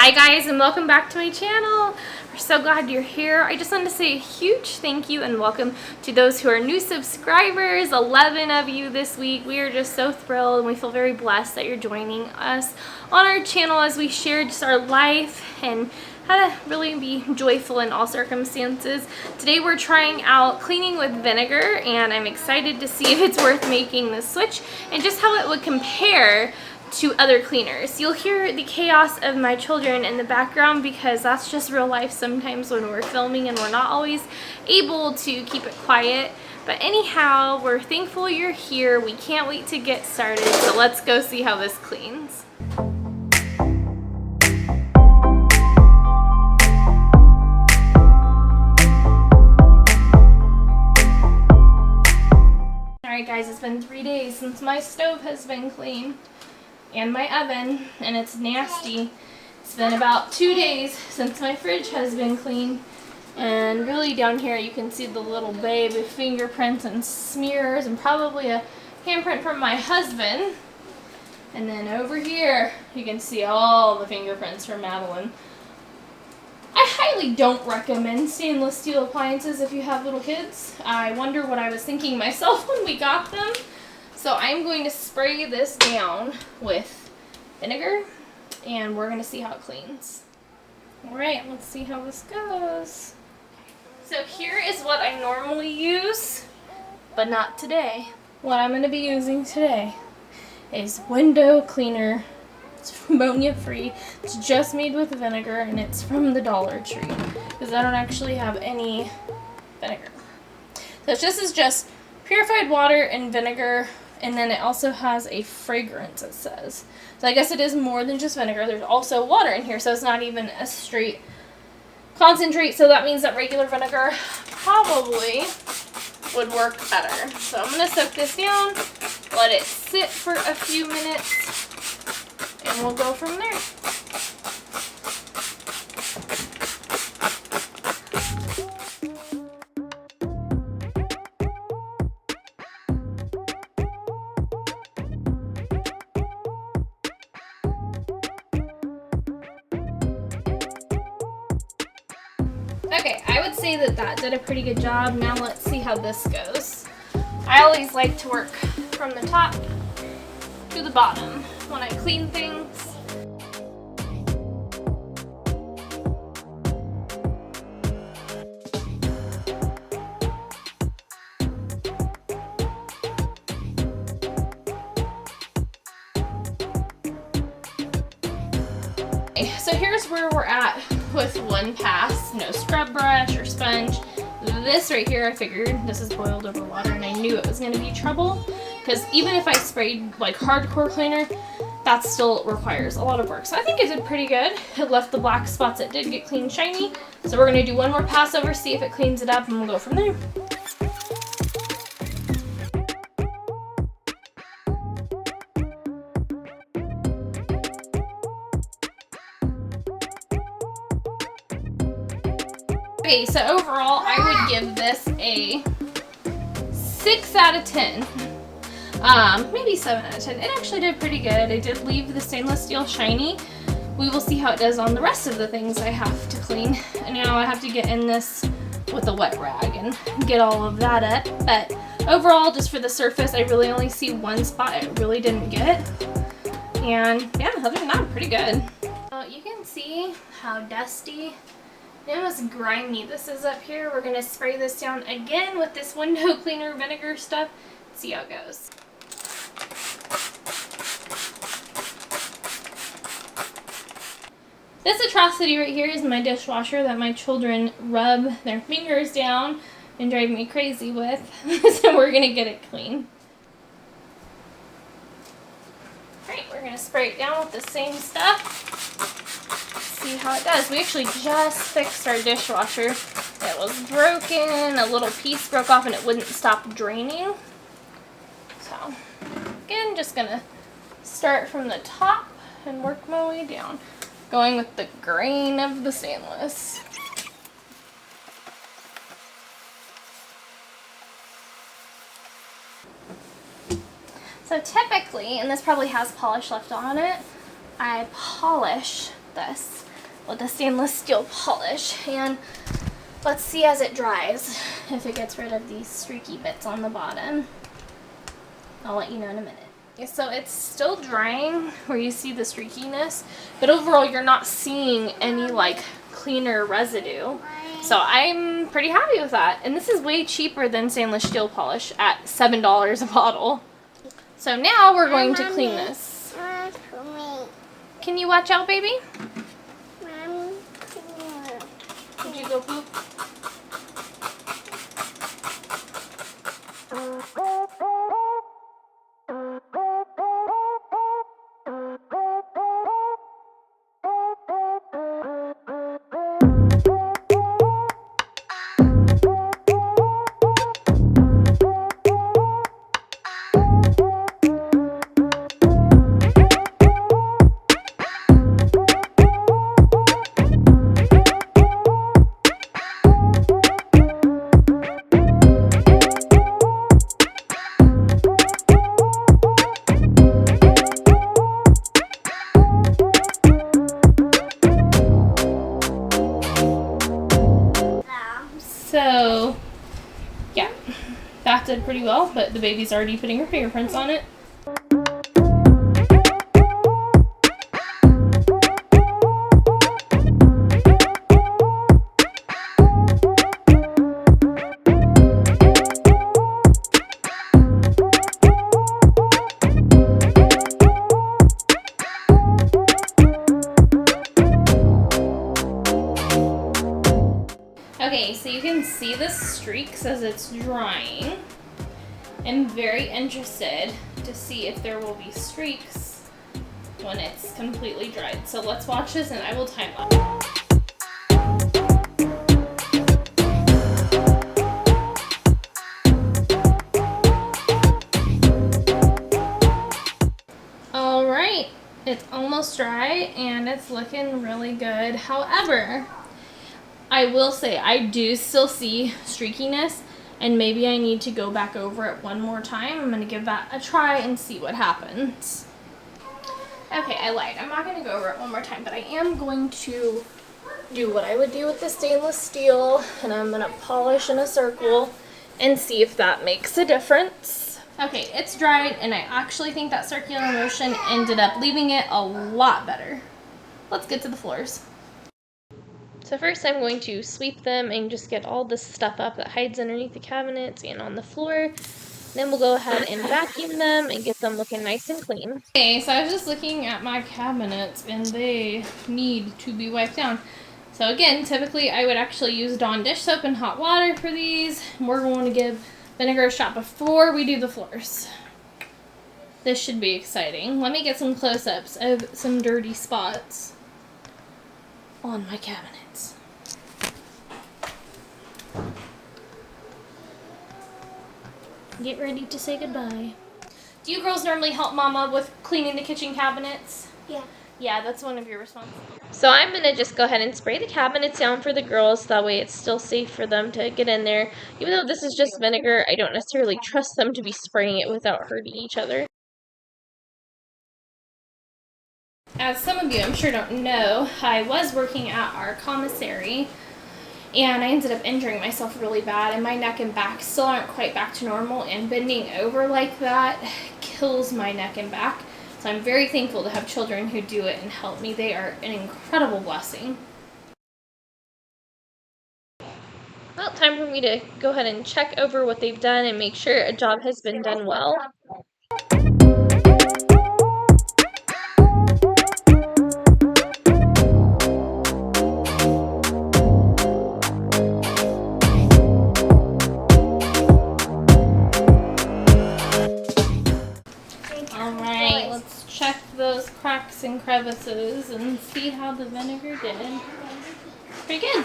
Hi guys, and welcome back to my channel. We're so glad you're here. I just wanted to say a huge thank you and welcome to those who are new subscribers, 11 of you this week. We are just so thrilled and we feel very blessed that you're joining us on our channel as we share just our life and how to really be joyful in all circumstances. Today we're trying out cleaning with vinegar, and I'm excited to see if it's worth making the switch and just how it would compare to other cleaners. You'll hear the chaos of my children in the background because that's just real life sometimes when we're filming and we're not always able to keep it quiet. But anyhow, we're thankful you're here. We can't wait to get started, so let's go see how this cleans. Alright guys, it's been 3 days since my stove has been clean. And my oven, and it's nasty. It's been about 2 days since my fridge has been cleaned, and really down here you can see the little baby fingerprints and smears and probably a handprint from my husband. And then over here you can see all the fingerprints from Madeline. I highly don't recommend stainless steel appliances if you have little kids. I wonder what I was thinking myself when we got them. So I'm going to spray this down with vinegar, and we're going to see how it cleans. Alright, let's see how this goes. So here is what I normally use, but not today. What I'm going to be using today is window cleaner. It's ammonia free. It's just made with vinegar, and it's from the Dollar Tree because I don't actually have any vinegar. So this is just purified water and vinegar. And then it also has a fragrance, it says. So I guess it is more than just vinegar. There's also water in here, so it's not even a straight concentrate. So that means that regular vinegar probably would work better. So I'm going to soak this down, let it sit for a few minutes, and we'll go from there. Okay, I would say that did a pretty good job. Now let's see how this goes. I always like to work from the top to the bottom when I clean things. Okay, so here's where we're at with one pass, no scrub brush or sponge. This right here, I figured this is boiled over water, and I knew it was going to be trouble because even if I sprayed like hardcore cleaner, that still requires a lot of work. So I think it did pretty good. It left the black spots. It did get clean shiny. So we're going to do one more pass over, see if it cleans it up, and we'll go from there. Okay, so overall, I would give this a 6 out of 10. Maybe 7 out of 10. It actually did pretty good. It did leave the stainless steel shiny. We will see how it does on the rest of the things I have to clean. And now I have to get in this with a wet rag and get all of that up. But overall, just for the surface, I really only see one spot it really didn't get. And yeah, other than that, pretty good. You can see how dusty and almost grimy this is up here. We're going to spray this down again with this window cleaner vinegar stuff. See how it goes. This atrocity right here is my dishwasher that my children rub their fingers down and drive me crazy with. So we're going to get it clean. Alright, we're going to spray it down with the same stuff. See how it does. We actually just fixed our dishwasher. It was broken, a little piece broke off and it wouldn't stop draining. So again, just gonna start from the top and work my way down, going with the grain of the stainless. So typically, and this probably has polish left on it, I polish this. with the stainless steel polish. And let's see as it dries if it gets rid of these streaky bits on the bottom. I'll let you know in a minute. So it's still drying where you see the streakiness, but overall you're not seeing any like cleaner residue. So I'm pretty happy with that. And this is way cheaper than stainless steel polish at $7 a bottle. So now we're going to clean this. Can you watch out, baby? Did you go poop? So, yeah, that did pretty well, but the baby's already putting her fingerprints on it. Okay, so you can see the streaks as it's drying. I'm very interested to see if there will be streaks when it's completely dried. So let's watch this and I will time lapse. All right, it's almost dry and it's looking really good. However, I will say I do still see streakiness, and maybe I need to go back over it one more time. I'm going to give that a try and see what happens. Okay, I lied. I'm not going to go over it one more time, but I am going to do what I would do with the stainless steel, and I'm going to polish in a circle and see if that makes a difference. Okay, it's dried, and I actually think that circular motion ended up leaving it a lot better. Let's get to the floors. So first I'm going to sweep them and just get all this stuff up that hides underneath the cabinets and on the floor. Then we'll go ahead and vacuum them and get them looking nice and clean. Okay, so I was just looking at my cabinets and they need to be wiped down. So again, typically I would actually use Dawn dish soap and hot water for these. We're going to give vinegar a shot before we do the floors. This should be exciting. Let me get some close-ups of some dirty spots on my cabinets. Get ready to say goodbye. Do you girls normally help Mama with cleaning the kitchen cabinets? Yeah. Yeah, that's one of your responsibilities. So I'm going to just go ahead and spray the cabinets down for the girls. That way it's still safe for them to get in there. Even though this is just vinegar, I don't necessarily trust them to be spraying it without hurting each other. As some of you I'm sure don't know, I was working at our commissary and I ended up injuring myself really bad, and my neck and back still aren't quite back to normal, and bending over like that kills my neck and back. So I'm very thankful to have children who do it and help me. They are an incredible blessing. Well, time for me to go ahead and check over what they've done and make sure a job has been done well. Alright, let's check those cracks and crevices and see how the vinegar did. Pretty good.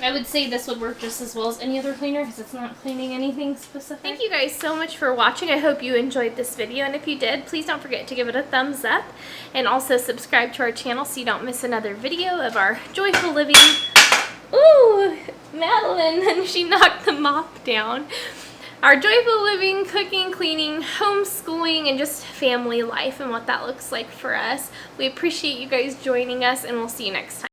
I would say this would work just as well as any other cleaner because it's not cleaning anything specific. Thank you guys so much for watching. I hope you enjoyed this video, and if you did, please don't forget to give it a thumbs up and also subscribe to our channel so you don't miss another video of our joyful living. Ooh, Madeline, and she knocked the mop down. our joyful living, cooking, cleaning, homeschooling, and just family life and what that looks like for us. We appreciate you guys joining us, and we'll see you next time.